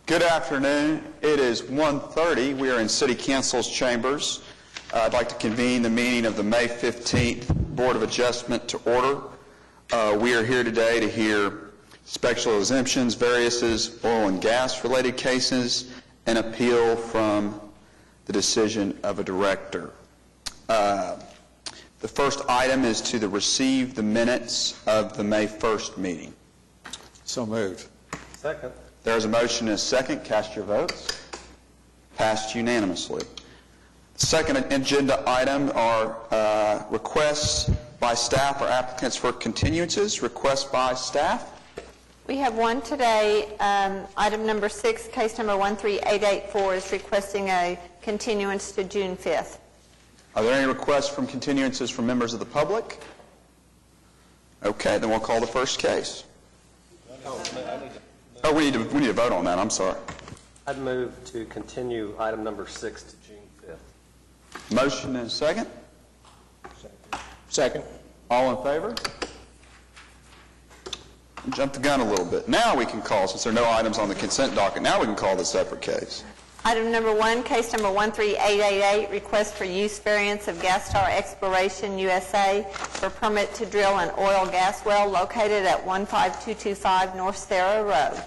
Good afternoon. It is 1:30. We are in City Council's chambers. I'd like to convene the meeting of the May 15th Board of Adjustment to order. We are here today to hear special exemptions, variances, oil and gas related cases, and appeal from the decision of a director. The first item is to receive the minutes of the May 1st meeting. So moved. Second. There is a motion and a second. Cast your votes. Passed unanimously. The second agenda item are requests by staff or applicants for continuances. Requests by staff. We have one today. Item number 6, case number 13884 is requesting a continuance to June 5th. Are there any requests from continuances from members of the public? Okay, then we'll call the first case. Oh, we need to vote on that. I'm sorry. I'd move to continue item number 6 to June 5th. Motion and a second. Second. All in favor? Jump the gun a little bit. Now we can call, since there are no items on the consent docket, now we can call the separate case. Item number 1, case number 13888, request for use variance of Gastar Exploration USA for permit to drill an oil gas well located at 15225 North Sarah Road.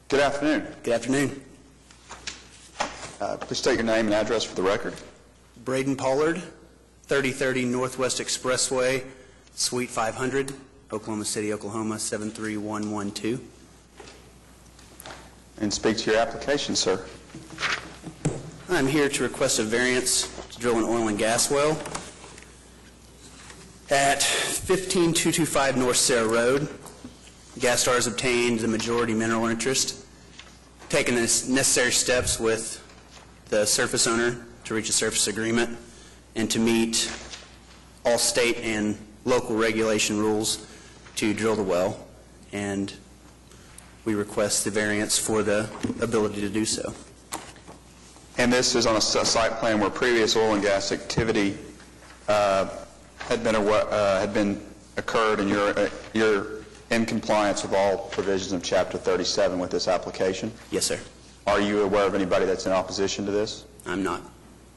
Good afternoon. Good afternoon. Please state your name and address for the record. Braden Pollard, 3030 Northwest Expressway, Suite 500, Oklahoma City, Oklahoma, 73112. And speak to your application, sir. I'm here to request a variance to drill an oil and gas well at 15225 North Sarah Road. Gastar has obtained the majority mineral interest, taken the necessary steps with the surface owner to reach a surface agreement and to meet all state and local regulation rules to drill the well, and we request the variance for the ability to do so. And this is on a site plan where previous oil and gas activity had been occurred, and you're in compliance with all provisions of Chapter 37 with this application? Yes, sir. Are you aware of anybody that's in opposition to this? I'm not.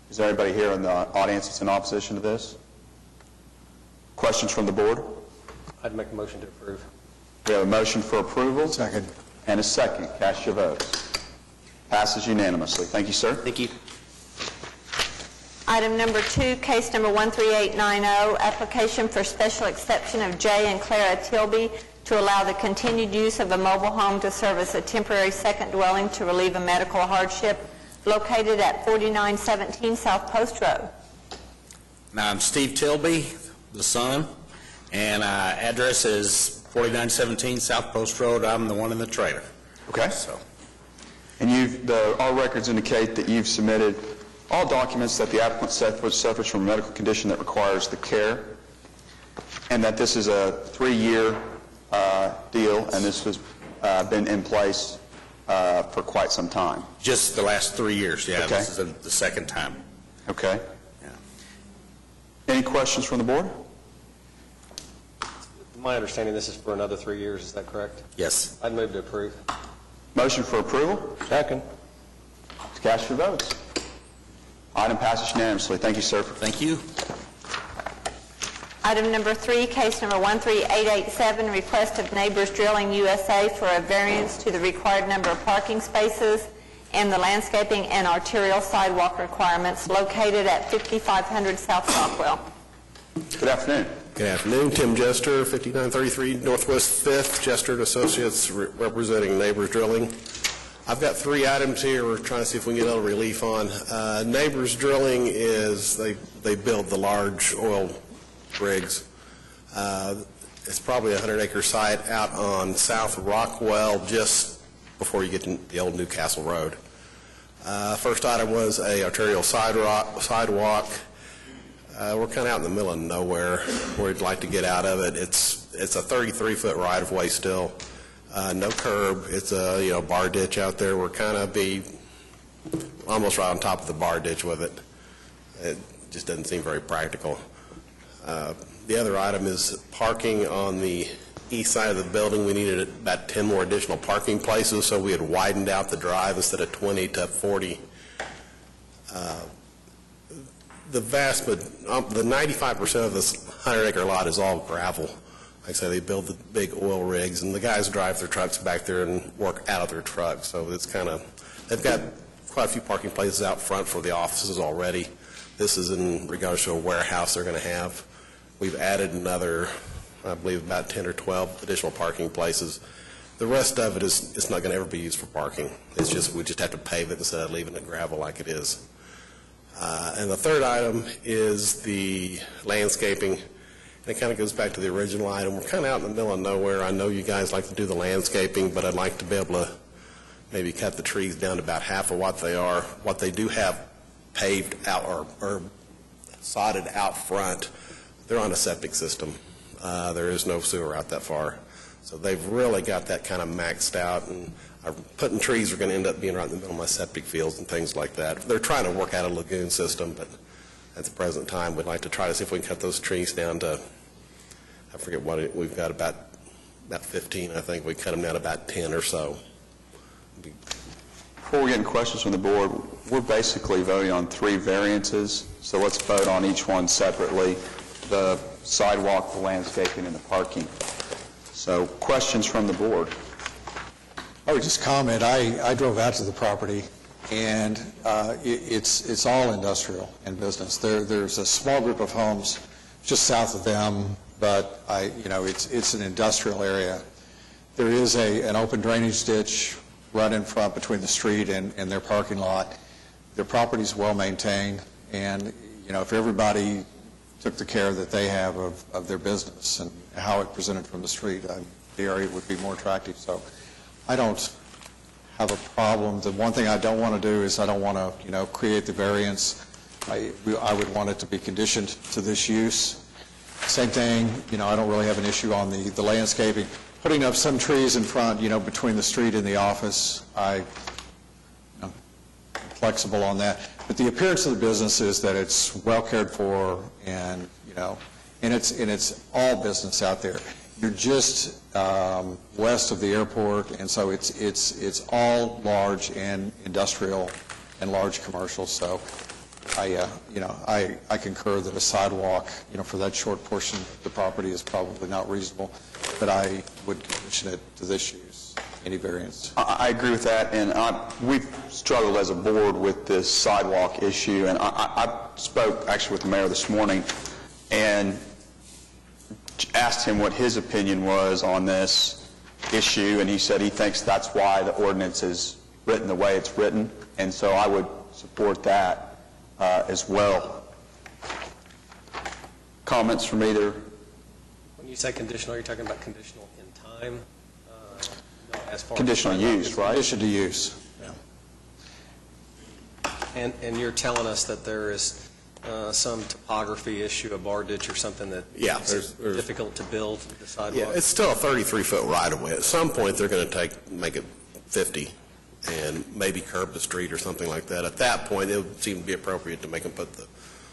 Is there anybody here in the audience that's in opposition to this? Questions from the board? I'd make a motion to approve. We have a motion for approval. Second. And a second. Cast your votes. Passes unanimously. Thank you, sir. Thank you. Item number 2, case number 13890, application for special exception of Jay and Clara Tilby to allow the continued use of a mobile home to serve as a temporary second dwelling to relieve a medical hardship located at 4917 South Post Road. Now, I'm Steve Tilby, the son, and address is 4917 South Post Road. I'm the one in the trailer. Okay. So, And our records indicate that you've submitted all documents that the applicant suffers from a medical condition that requires the care, and that this is a 3-year deal, and this has been in place for quite some time. just the last 3 years, yeah. Okay. This is the second time. Okay. Yeah. Any questions from the board? My understanding, this is for another 3 years. Is that correct? Yes. I'd move to approve. Motion for approval? Second. Cast your votes. Item passes unanimously. Thank you, sir. Thank you. Item number 3, case number 13887, request of Neighbors Drilling USA for a variance to the required number of parking spaces and the landscaping and arterial sidewalk requirements located at 5500 South Rockwell. Good afternoon. Good afternoon. Tim Jester, 5933 Northwest 5th, Jester and Associates, representing Neighbors Drilling. I've got 3 items here we're trying to see if we can get a little relief on. Neighbors Drilling is, they build the large oil rigs. It's probably a 100-acre site out on South Rockwell, just before you get to the old Newcastle Road. First item was a arterial sidewalk. We're kind of out in the middle of nowhere where we'd like to get out of it. It's a 33-foot right-of-way still. No curb. It's a bar ditch out there. We're kind of be almost right on top of the bar ditch with it. It just doesn't seem very practical. The other item is parking on the east side of the building, we needed about 10 more additional parking places, so we had widened out the drive instead of 20 to 40. The 95% of this 100-acre lot is all gravel. Like I say, they build the big oil rigs, and the guys drive their trucks back there and work out of their trucks. So it's kind of, they've got quite a few parking places out front for the offices already. This is in regards to a warehouse they're going to have. We've added another, I believe, about 10 or 12 additional parking places. The rest of it is, it's not going to ever be used for parking. It's just, we just have to pave it instead of leaving it gravel like it is. And the third item is the landscaping. And it kind of goes back to the original item. We're kind of out in the middle of nowhere. I know you guys like to do the landscaping, but I'd like to be able to maybe cut the trees down to about half of what they are. What they do have paved out or sodded out front, they're on a septic system. There is no sewer out that far. So they've really got that kind of maxed out, and putting trees are going to end up being right in the middle of my septic fields and things like that. They're trying to work out a lagoon system, but at the present time, we'd like to try to see if we can cut those trees down to, I forget what, we've got about 15, I think. We cut them down to about 10 or so. Before we get into questions from the board, we're basically voting on 3 variances, so let's vote on each one separately: the sidewalk, the landscaping, and the parking. So, questions from the board? I would just comment, I drove out to the property, and it's all industrial and business. There's a small group of homes just south of them, but it's an industrial area. There is an open drainage ditch right in front between the street and their parking lot. Their property's well maintained, and if everybody took the care that they have of their business and how it presented from the street, the area would be more attractive. So I don't have a problem. The one thing I don't want to do is I don't want to, create the variance. I would want it to be conditioned to this use. Same thing, I don't really have an issue on the landscaping. Putting up some trees in front, between the street and the office, I'm flexible on that. But the appearance of the business is that it's well cared for, and it's all business out there. You're just west of the airport, and so it's all large and industrial and large commercial. So I concur that a sidewalk, for that short portion of the property is probably not reasonable, but I would condition it to this use, any variance. I agree with that, and we've struggled as a board with this sidewalk issue, and I spoke actually with the mayor this morning and asked him what his opinion was on this issue, and he said he thinks that's why the ordinance is written the way it's written, and so I would support that as well. Comments from either? When you say conditional, you're talking about conditional in time? As far Conditional as use, right? Condition to use. And you're telling us that there is some topography issue, a bar ditch or something that makes it difficult to build the sidewalk? Yeah, it's still a 33-foot right-of-way. At some point, they're going to make it 50 and maybe curb the street or something like that. At that point, it would seem to be appropriate to make them put the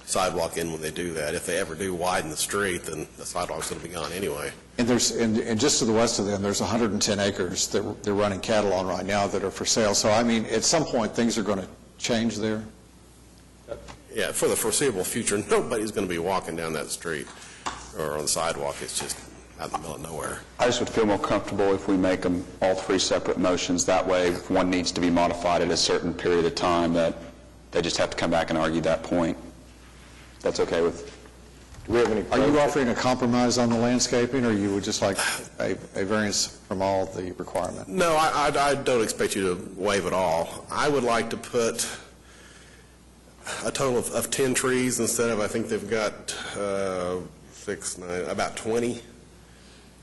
sidewalk in when they do that. If they ever do widen the street, then the sidewalk's going to be gone anyway. And and just to the west of them, there's 110 acres that they're running cattle on right now that are for sale. So, at some point, things are going to change there. Yeah, for the foreseeable future, nobody's going to be walking down that street or on the sidewalk. It's just out in the middle of nowhere. I just would feel more comfortable if we make them all 3 separate motions. That way, if one needs to be modified at a certain period of time, that they just have to come back and argue that point. That's okay with? Do we have any? Are you offering a compromise on the landscaping, or you would just like a variance from all the requirement? No, I don't expect you to waive it all. I would like to put a total of 10 trees instead of, I think they've got 6, 9, about 20.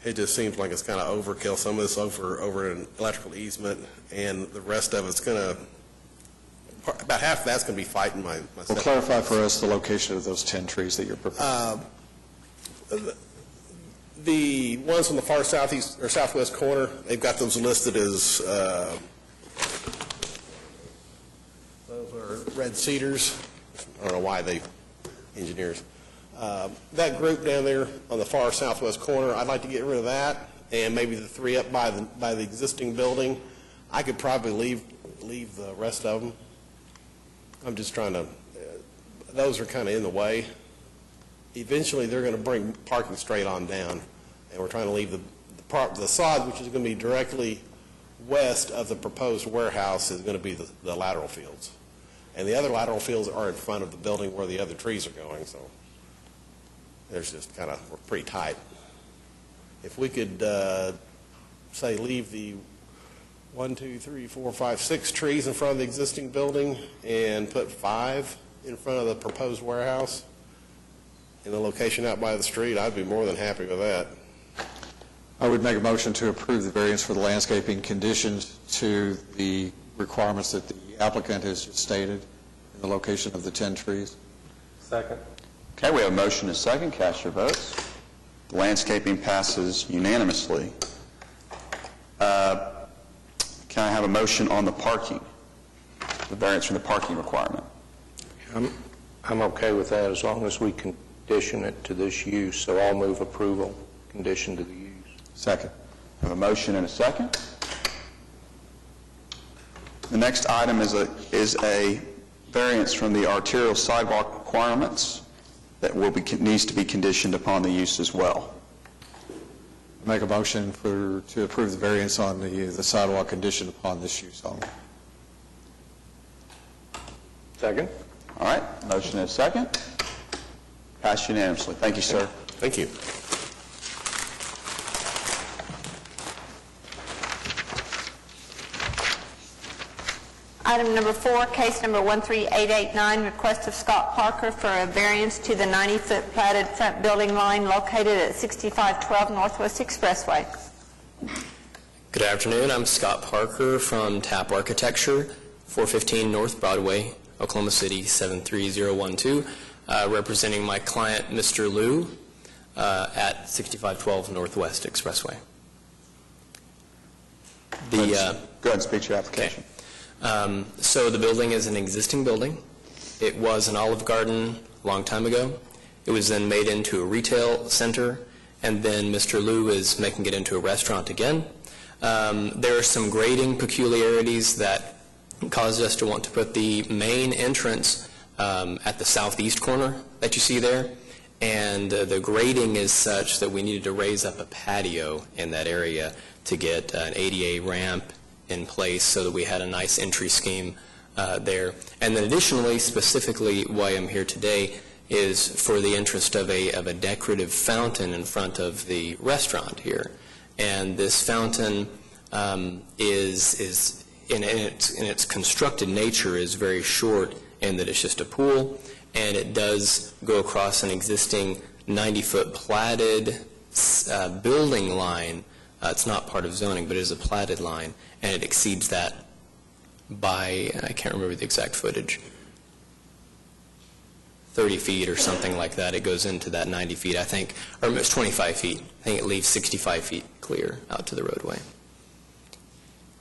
It just seems like it's kind of overkill. Some of this over an electrical easement, and the rest of it's going to, about half of that's going to be fighting my Well, clarify for us the location of those 10 trees that you're proposing. The ones on the far southeast or southwest corner, they've got those listed as those are red cedars. I don't know why engineers. That group down there on the far southwest corner, I'd like to get rid of that and maybe the 3 up by the existing building. I could probably leave the rest of them. I'm just trying to, those are kind of in the way. Eventually, they're going to bring parking straight on down, and we're trying to leave the sod, which is going to be directly west of the proposed warehouse, is going to be the lateral fields. And the other lateral fields are in front of the building where the other trees are going, so there's just kind of, we're pretty tight. If we could, say, leave the 1, 2, 3, 4, 5, 6 trees in front of the existing building and put 5 in front of the proposed warehouse in the location out by the street, I'd be more than happy with that. I would make a motion to approve the variance for the landscaping conditioned to the requirements that the applicant has just stated in the location of the 10 trees. Second. Okay, we have a motion and a second. Cast your votes. The landscaping passes unanimously. Can I have a motion on the parking, the variance from the parking requirement? I'm okay with that as long as we condition it to this use, so I'll move approval conditioned to the use. Second. I have a motion and a second. The next item is a variance from the arterial sidewalk requirements that needs to be conditioned upon the use as well. Make a motion to approve the variance on the sidewalk conditioned upon this use only. Second? All right, motion and a second. Passed unanimously. Thank you, sir. Thank you. Item number 4, case number 13889, request of Scott Parker for a variance to the 90-foot platted front building line located at 6512 Northwest Expressway. Good afternoon. I'm Scott Parker from TAP Architecture, 415 North Broadway, Oklahoma City, 73012, representing my client, Mr. Liu, at 6512 Northwest Expressway. Go ahead and speak to your application. So the building is an existing building. It was an Olive Garden a long time ago. It was then made into a retail center, and then Mr. Liu is making it into a restaurant again. There are some grading peculiarities that caused us to want to put the main entrance at the southeast corner that you see there, and the grading is such that we needed to raise up a patio in that area to get an ADA ramp in place so that we had a nice entry scheme there. And then additionally, specifically why I'm here today is for the interest of a decorative fountain in front of the restaurant here. And this fountain is in its constructed nature is very short in that it's just a pool, and it does go across an existing 90-foot platted building line. It's not part of zoning, but it is a platted line, and it exceeds that by, I can't remember the exact footage, 30 feet or something like that. It goes into that 90 feet, I think, or it's 25 feet. I think it leaves 65 feet clear out to the roadway.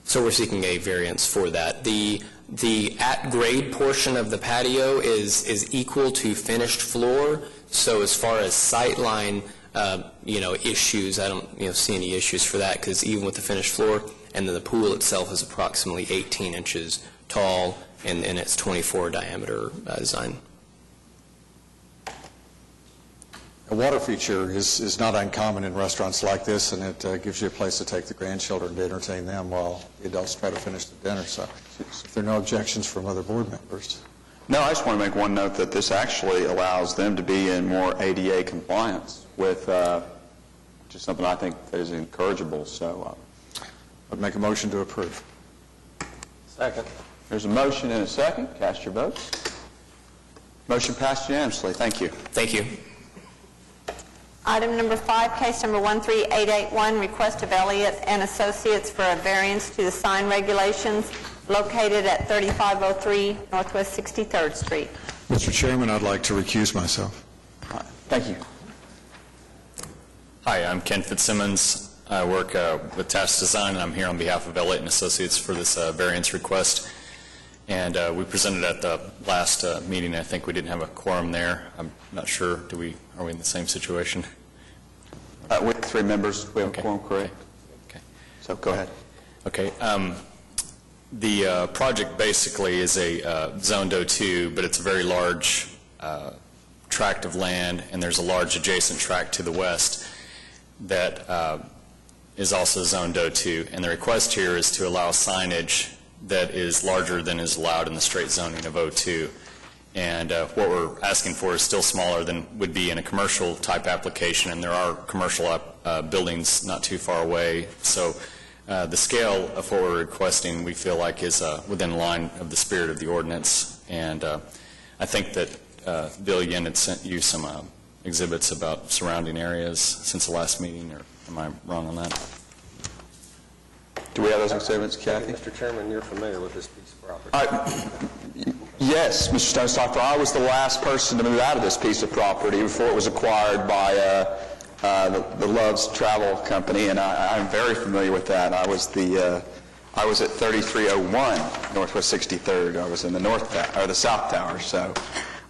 So we're seeking a variance for that. The at-grade portion of the patio is equal to finished floor, so as far as sightline issues, I don't see any issues for that, because even with the finished floor, and then the pool itself is approximately 18 inches tall in its 24 diameter design. A water feature is not uncommon in restaurants like this, and it gives you a place to take the grandchildren to entertain them while the adults try to finish the dinner. So if there are no objections from other board members. No, I just want to make one note that this actually allows them to be in more ADA compliance with, which is something I think that is encourageable. So I'd make a motion to approve. Second. there's a motion and a second. Cast your votes. Motion passed unanimously. Thank you. Thank you. Item number 5, case number 13881, request of Elliott and Associates for a variance to the sign regulations located at 3503 Northwest 63rd Street. Mr. Chairman, I'd like to recuse myself. All right. Thank you. Hi, I'm Ken Fitzsimmons. I work with Task Design, and I'm here on behalf of Elliott and Associates for this variance request. And we presented at the last meeting. I think we didn't have a quorum there. I'm not sure. Are we in the same situation? We have 3 members. We have a quorum, correct? Okay. So go ahead. Okay. The project basically is a zoned O2, but it's a very large tract of land, and there's a large adjacent tract to the west that is also zoned O2. And the request here is to allow signage that is larger than is allowed in the straight zoning of O2. And what we're asking for is still smaller than would be in a commercial type application, and there are commercial buildings not too far away. So the scale of what we're requesting, we feel like, is within line of the spirit of the ordinance. And I think that Bill Yen had sent you some exhibits about surrounding areas since the last meeting, or am I wrong on that? Do we have those exhibits, Kathy? Mr. Chairman, you're familiar with this piece of property. Yes, Mr. Stonestoffer, I was the last person to move out of this piece of property before it was acquired by the Love's Travel Company, and I'm very familiar with that. I was at 3301 Northwest 63rd. I was in the South Tower, so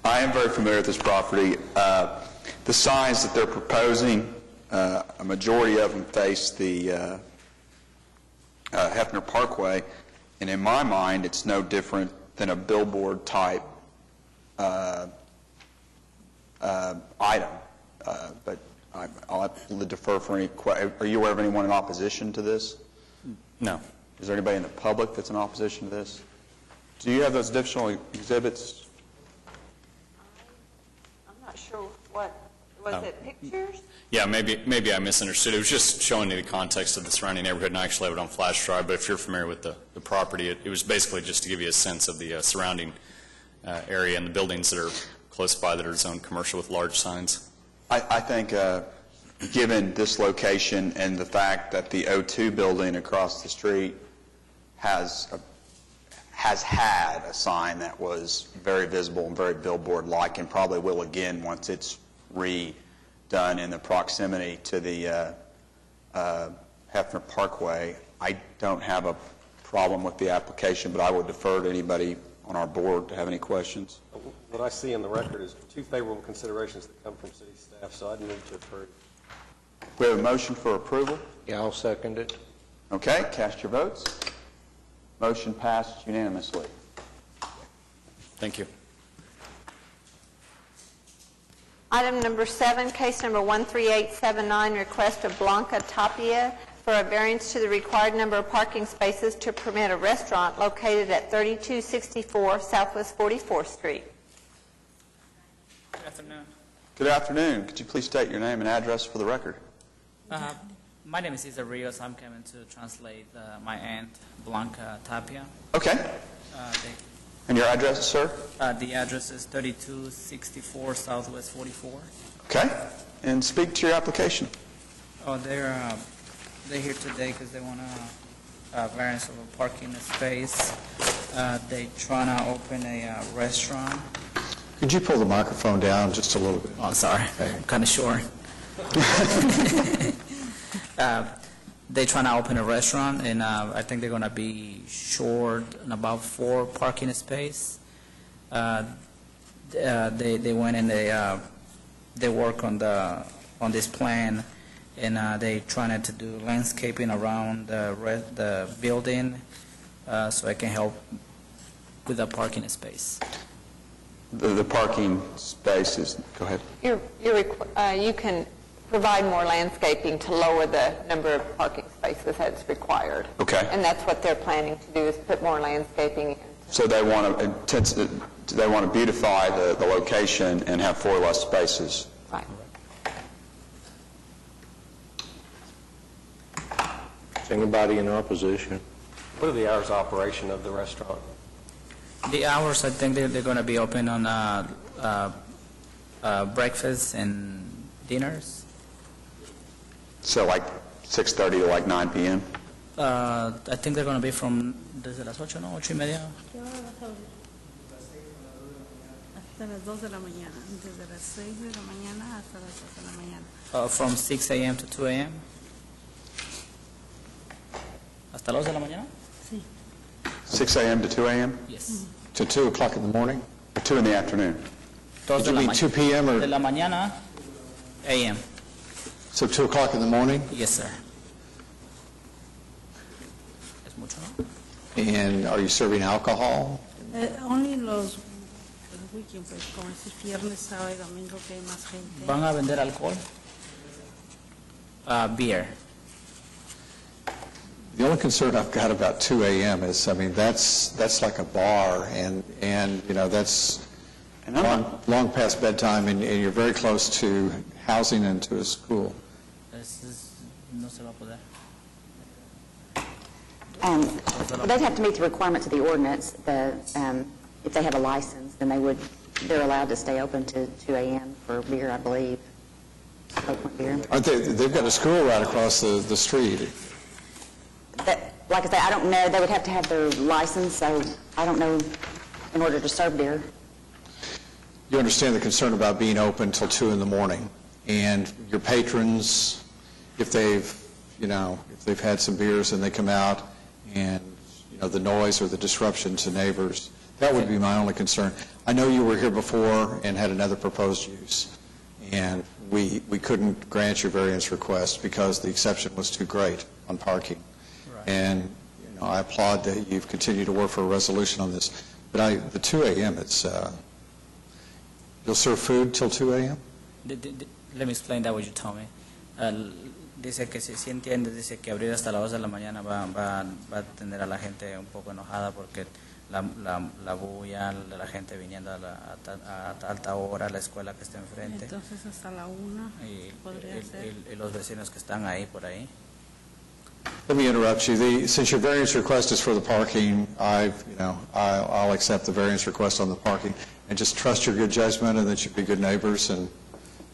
I am very familiar with this property. The signs that they're proposing, a majority of them face the Hefner Parkway, and in my mind, it's no different than a billboard type item. But I'll have to defer for any Are you aware of anyone in opposition to this? No. Is there anybody in the public that's in opposition to this? Do you have those additional exhibits? I'm not sure what, was it pictures? Yeah, maybe I misunderstood. It was just showing you the context of the surrounding neighborhood, and I actually have it on flash drive, but if you're familiar with the property, it was basically just to give you a sense of the surrounding area and the buildings that are close by that are zoned commercial with large signs. I think given this location and the fact that the O2 building across the street has had a sign that was very visible and very billboard-like, and probably will again once it's redone in the proximity to the Hefner Parkway, I don't have a problem with the application, but I would defer to anybody on our board to have any questions. What I see in the record is 2 favorable considerations that come from city staff, so I'd move to approve. We have a motion for approval. Yeah, I'll second it. Okay, cast your votes. Motion passed unanimously. Thank you. Item number 7, case number 13879, request of Blanca Tapia for a variance to the required number of parking spaces to permit a restaurant located at 3264 Southwest 44th Street. Good afternoon. Good afternoon. Could you please state your name and address for the record? My name is Cesar Rios. I'm coming to translate my aunt, Blanca Tapia. Okay. And your address, sir? The address is 3264 Southwest 44. Okay. And speak to your application. Oh, they're here today because they want a variance of a parking space. They trying to open a restaurant. Could you pull the microphone down just a little bit? Oh, sorry. I'm kind of short. They're trying to open a restaurant, and I think they're going to be short in about 4 parking space. They went and they work on this plan, and they trying to do landscaping around the building, so I can help with the parking space. The parking space is, go ahead. You can provide more landscaping to lower the number of parking spaces that's required. Okay. And that's what they're planning to do, is put more landscaping in. So they want to beautify the location and have 4 less spaces. Right. Is anybody in opposition? What are the hours of operation of the restaurant? The hours, I think they're going to be open on breakfast and dinners. So like 6:30 to like 9 p.m.? I think they're going to be from, desde las 8, ¿no? 8:30. Hasta las 2 de la mañana, desde las 6 de la mañana hasta las 2 de la mañana. From 6 a.m. to 2 a.m. ¿Hasta las 2 de la mañana? Sí. 6 a.m. to 2 a.m.? Yes. To 2 o'clock in the morning? Or 2 in the afternoon? Dos Did you mean 2 p.m. or? De la mañana, a.m. So 2 o'clock in the morning, Yes, sir. ¿Es mucho, no? and are you serving alcohol? Only los weekend, pues, como es viernes, sábado y domingo que hay más gente. ¿Van a vender alcohol? Beer. The only concern I've got about 2 a.m. is, I mean, that's like a bar, and you know, that's long past bedtime, and you're very close to housing and to a school. No se va a poder. They'd have to meet the requirements of the ordinance. If they have a license, then they're allowed to stay open to 2 a.m. for beer, I believe. Oakland beer. Aren't they, they've got a school right across the street. Like I say, I don't know, they would have to have their license, so I don't know, in order to serve beer. You understand the concern about being open till 2 in the morning, and your patrons, if they've had some beers and they come out, and, you know, the noise or the disruption to neighbors, that would be my only concern. I know you were here before and had another proposed use, and we couldn't grant your variance request because the exception was too great on parking. And, you know, I applaud that you've continued to work for a resolution on this. But the 2 a.m., it's, you'll serve food till 2 a.m.? Let me explain that what you told me. Dice que si entiende, dice que abrir hasta las 2 de la mañana va a tener a la gente un poco enojada porque la bulla de la gente viniendo a alta hora a la escuela que está enfrente. Entonces hasta la 1 podría ser. Y los vecinos que están ahí por ahí. Let me interrupt you. Since your variance request is for the parking, I'll accept the variance request on the parking, and just trust your good judgment and that you'll be good neighbors and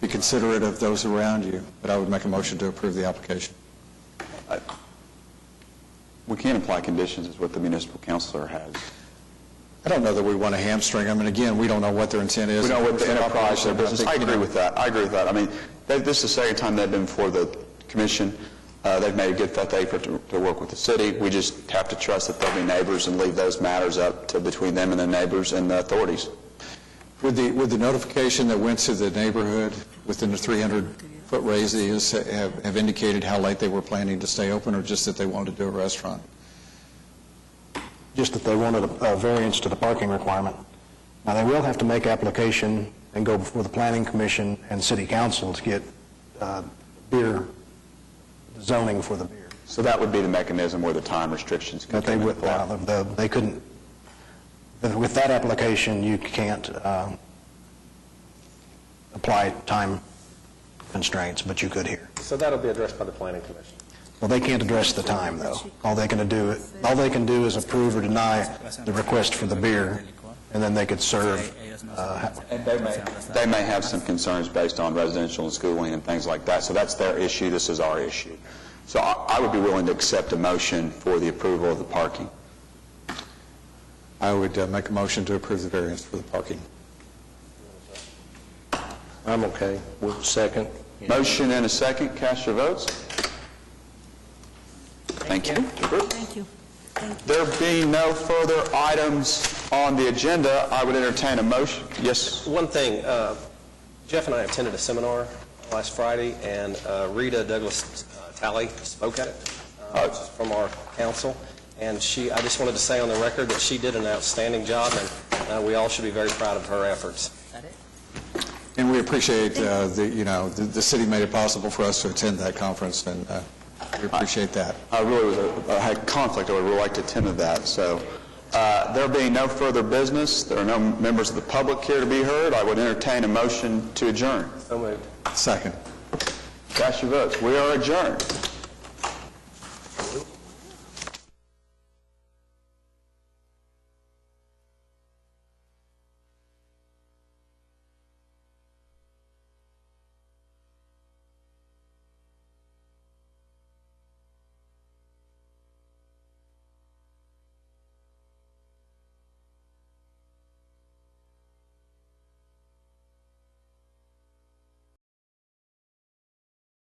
be considerate of those around you. But I would make a motion to approve the application. We can't apply conditions is what the municipal councilor has. I don't know that we want to hamstring them, and again, we don't know what their intent is. We know what the enterprise, their business. I agree with that. I mean, this is the second time they've been before the commission. They've made a good effort to work with the city. We just have to trust that they'll be neighbors and leave those matters up to between them and the neighbors and the authorities. Would the notification that went to the neighborhood within the 300-foot radius have indicated how late they were planning to stay open, or just that they wanted to do a restaurant? Just that they wanted a variance to the parking requirement. Now, they will have to make application and go before the Planning Commission and City Council to get beer zoning for the beer. So that would be the mechanism where the time restrictions can come into play. They couldn't, with that application, you can't apply time constraints, but you could here. So that'll be addressed by the Planning Commission. Well, they can't address the time, though. All they can do is approve or deny the request for the beer, and then they could serve. And they may have some concerns based on residential and schooling and things like that. So that's their issue. This is our issue. So I would be willing to accept a motion for the approval of the parking. I would make a motion to approve the variance for the parking. I'm okay with the second. Motion and a second. Cast your votes. Thank you. Thank you. There being no further items on the agenda, I would entertain a motion. Yes? One thing, Jeff and I attended a seminar last Friday, and Rita Douglas Talley spoke at it, which is from our council, and I just wanted to say on the record that she did an outstanding job, and we all should be very proud of her efforts. And we appreciate the city made it possible for us to attend that conference, and we appreciate that. I really had conflict. I would really like to attend to that. So there being no further business, there are no members of the public here to be heard, I would entertain a motion to adjourn. So moved. Second. Cast your votes. We are adjourned.